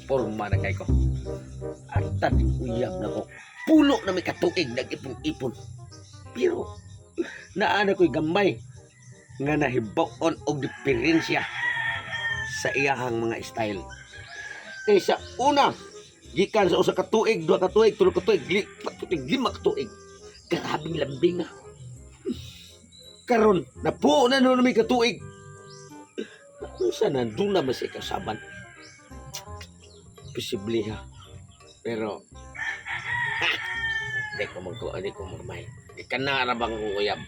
Porma na kay ko. At tadi uyab na ko. Pulo na may katuig nag-ipon-ipon. Pero naana ko'y gamay nga nahibaw-on og diferensya sa iyahang mga style. Kay sa una, gikan sa usa ka tuig, duha ka tuig, tulo ka tuig, lima ka tuig. Grabing lambing na. Karon napuo na nun may katuig. Unsa na doon naman sa ikasaban? Posible ha. Pero di ko magmay. Ikan na arabang kong uyab.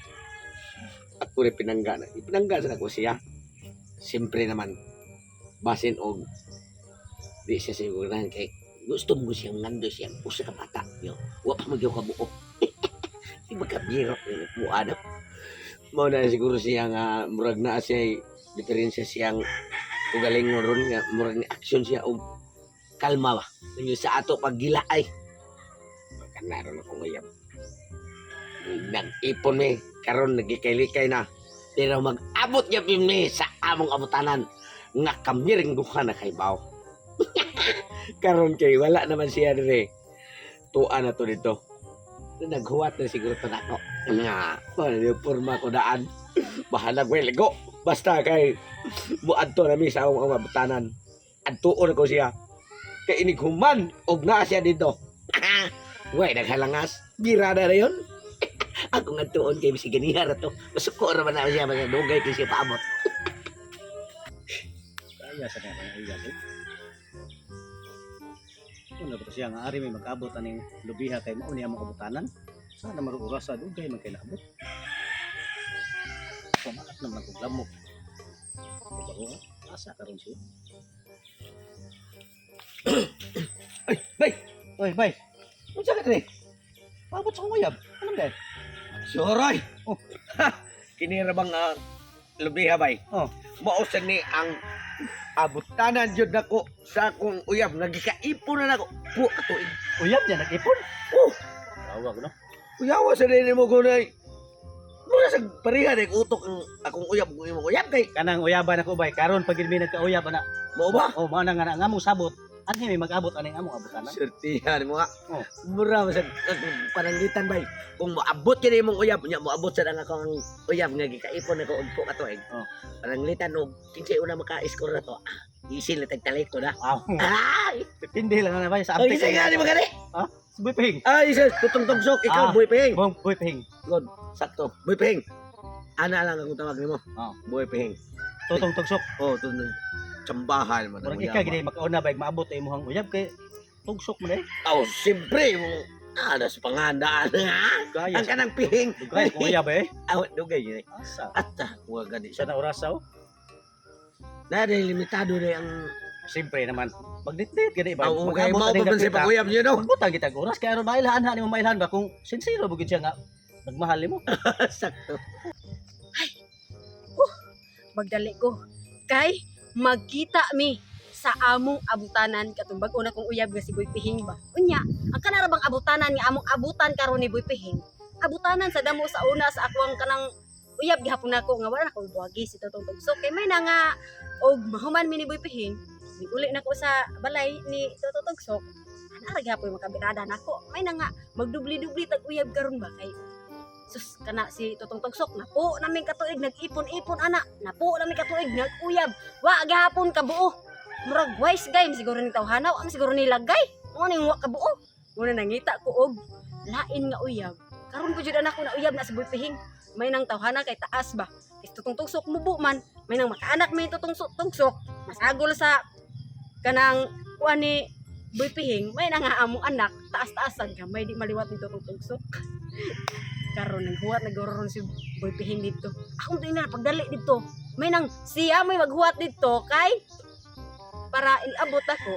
Ako rin pinangga na. Ipinangga sa ako siya. Siyempre naman, basin og di siya sigurahan kay gusto mo siyang nando siyang usa ka bata. Wa pa magyaw ka buo. Di magkabiro. Buwan na. Mao na siguro siya nga murag na siya diferensya siyang ugaling mo ron nga murag ni action siya og kalma ba. Yung sa ato paggila ay kanaro na kong uyab. Nag-ipon mi karon naglikay-likay na. Pero mag-abot niya mi sa among abutanan nga kamiring duha na kay baw. Karon kay wala naman siya dire. Tuan na to dito. Naghuwat na siguro to nako. Nga, wala porma ko daan. Bahala ko ligo. Basta kay muadto na mi sa among abutanan. Adtuon ko siya. Kay inighuman og naa siya dito. Way naghalangas. Birada na yun. Ako nga tuon kay bisig ganihar to. Masuko ra man na siya mga dugay kay siya paabot. Kaya sa mga uyab. Kung na siya nga ari may mag-abot aning lubiha kay mao niya mga abutanan. Sana maru oras sa dugay man kay naabot. Pamalat naman kung lamok. Bago asa karon siya. Ay, bay. Oy, bay. Unsa ka dire? Paabot sa uyab. Ano ba? Soroy. Oh. Kinira bang lubiha bay? Oh. Mausan ni ang abutanan jud nako sa akong uyab nagikaipon na nako. Puwa ka tuig. Uyab niya nag-ipon. Oh, Tawag no. uyawa sa din mo ko nay. Muna sa pareha day utok ang akong uyab kung imong uyab kay. Kanang uyaban ako bay karon pag mi nagka-uyab ana. Mao ba? Oh, mao na nga nga mong sabot. Anhi may mag-abot aning among abutanan. Sertihan mo nga. Oh. Mura sa pananglitan bay. Kung moabot kini imong uyab nya moabot sa ang akong uyab nga gikaipon nako og puwa ka tuig. Oh. Pananglitan og kinsay una maka-score na to. Isil na tagtalit ko na. Aw. Ay! Hindi lang na bay sa Ay, abtik. isa nga ni magani. Ha? Boy Ping. Ay, isa tutong tugsok ikaw Ah. boy ping. Bong Boy Ping. God, sakto. Boy ping. Ana lang akong tawag nimo. Oh. Boy ping. Tutong tugsok. Oh, to tsambahan man. Murag ika gid makauna bay maabot ay imong uyab kay tugsok mo dai. Oh, siyempre mo. Sa pangandaan ha. Gaya. Ang kanang ping. Dugay ko uyab eh. Awat dugay yun. Asa. At huwag gani Sa siya. na oras saw. Na limitado na ang Siyempre naman. Pagdit-dit gani ba? ang kay mo pa sa paguyab niyo no. Magbutang kita oras kay aron mailhan ha nimo mailhan ba kung sincere bugid siya nga nagmahal nimo. Sakto. Magdali ko. Kay magkita mi sa among abutanan katong bag una kong uyab nga si Boy Pihing ba. Unya, ang kanara bang abutanan nga among abutan karon ni Boy Pihing. Abutanan sa damo sa una sa ako ang kanang uyab gihapon nako nga wala na ko buwagi si Totong Tugsok kay may na nga og mahuman mi ni Boy Pihing. Uli nako sa balay ni Totong Tugsok. Ana gihapon makabirada nako. May na nga magdubli-dubli tag uyab karon ba kay sus kana si Totong Tugsok napo namin katuig nag-ipon-ipon ana napo namin katuig nag-uyab wa gihapon kabuo murag wise game siguro ni tawhanaw ang siguro ni lagay mo ning wa kabuo muna nangita ko og lain nga uyab karon ko jud anak ko na uyab na sa Boy Pihing may nang tawhana kay taas ba kay Totong Tugsok mubo man may nang makaanak may Totong Tugsok masagol sa kanang kuan ni Boy Pihing may nang among anak taas-taasan ka may di maliwat ni Totong Tugsok karon naghuwat nagororon si Boy Pihing dito. Ako din na pagdali dito. May nang siya may maghuwat dito kay para iabot ako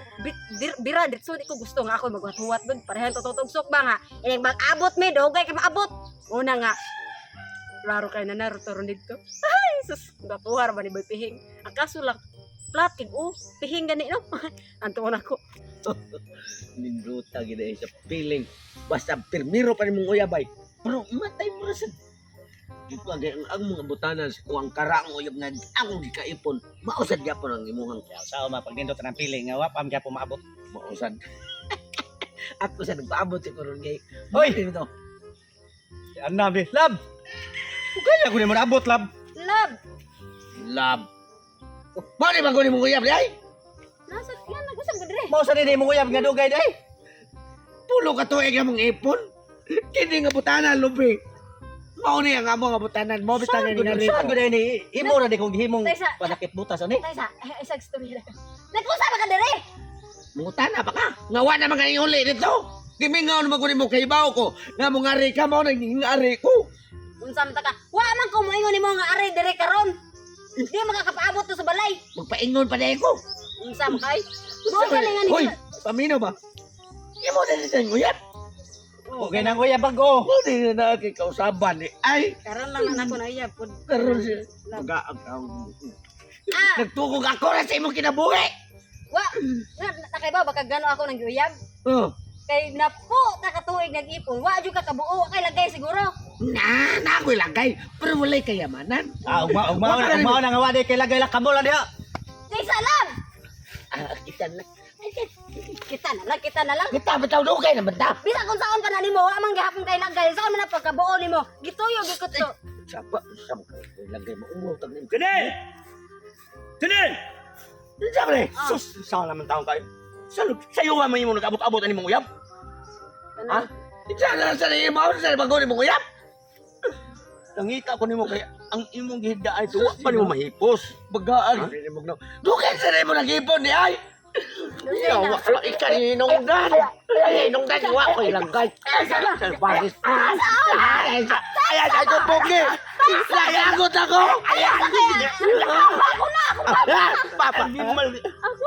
bira dito di ko gusto nga ako maghuwat bud parehan Totong Tugsok ba nga ining mag-abot mi dogay kay maabot. Una nga klaro kay na narotoron dito. Ay sus gatuhar ba ni Boy Pihing. Ang kaso lang plat kay Pihing gani no. Antuon ako. Nindruta gid sa feeling. Basta pirmiro pa nimong uyabay. Pero matay mo ra sad. Ipagay ang mga butanan sa kuwang karang uyab nga akong gikaipon. Mausad gyapon ang imuhang kaya. Sa uma pag nindot ng pili nga wa pam gyapon maabot. Mausad. Ako sa nagpaabot si Koron kay. Hoy! Ito. Ang nabi, lab. Kaya ko ni mo naabot lab. Love. Lab. Mao ni bang mo uyab di ay? Nasa yan nag-usap ko dire. Mao sa ni mo uyab nga dugay day. Pulo ka tuig ang mga ipon. Kini nga butanan lubi. Mao ni ang among nga butanan. Mo bitanan ni nari. Saan ko day ni imo ra di kong himong Taysa. panakit butas ani. Tay sa isang story lang. Nag-usap ka dire. Mungutana pa ka. Nga wa na mga uli dito. Gimingaw naman ko ni mo kay baw ko. Nga mong ari ka mo naging ari ko. Unsa man ta ka? Wa man ko moingon nimo nga are dire karon. Di makakapaabot to sa balay. Magpaingon pa dahil ko. Unsa man kay? Mo ka nga Hoy, ni. pamino ba? Imo na din ang uyab. Okay nang uyab bago. Mo din na kay kausaban ni. Ay, Karon lang na ako na iya pud. karon siya. Mag-aagaw. Ah, Nagtugog ako na sa imong kinabuhi. wa. Nakay ba baka gano ako nang uyab? Oh. Kay napo nakatuig nag-ipon. Wa jud ka kabuo kay lagay siguro. Na ako'y lagay. Pero wala'y kayamanan. Ugma Wala na nga wa di kay lagay la kamol diha. Tay salam. Kita na. Kita na lang. Kita bitaw dugay na banda. Bisa kung saan pa na nimo, wa man gihapon kay lagay. Saan man na pagkabuo nimo? Gituyo gikot to. Sapa lagay mo umutang ni. Kanel! Kanel! Sabre. Ah. Sus, sa naman taong kayo. Sayo wa man imo nag-abot-abot ani mong uyab. Ha? Isa na sa ni mo sa bago ni mo uyap. Nangita ko nimo kay ang imong gihigda ay tuwa pa nimo mahipos. Bagaan. Dugay sa ni mo nag-ipon ni ay. Yawa ka ika ni Nongdan. Ay, Nongdan wa ko ilagay. Sa bagis. Ay, ko pogi. Sayagot ako. Papa, di mo mal.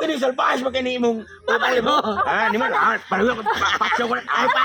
Kini salbahas mo kini imong papa mo. Ah, di mo. Ah, pareho ko. Pakso ko na. Ay pa.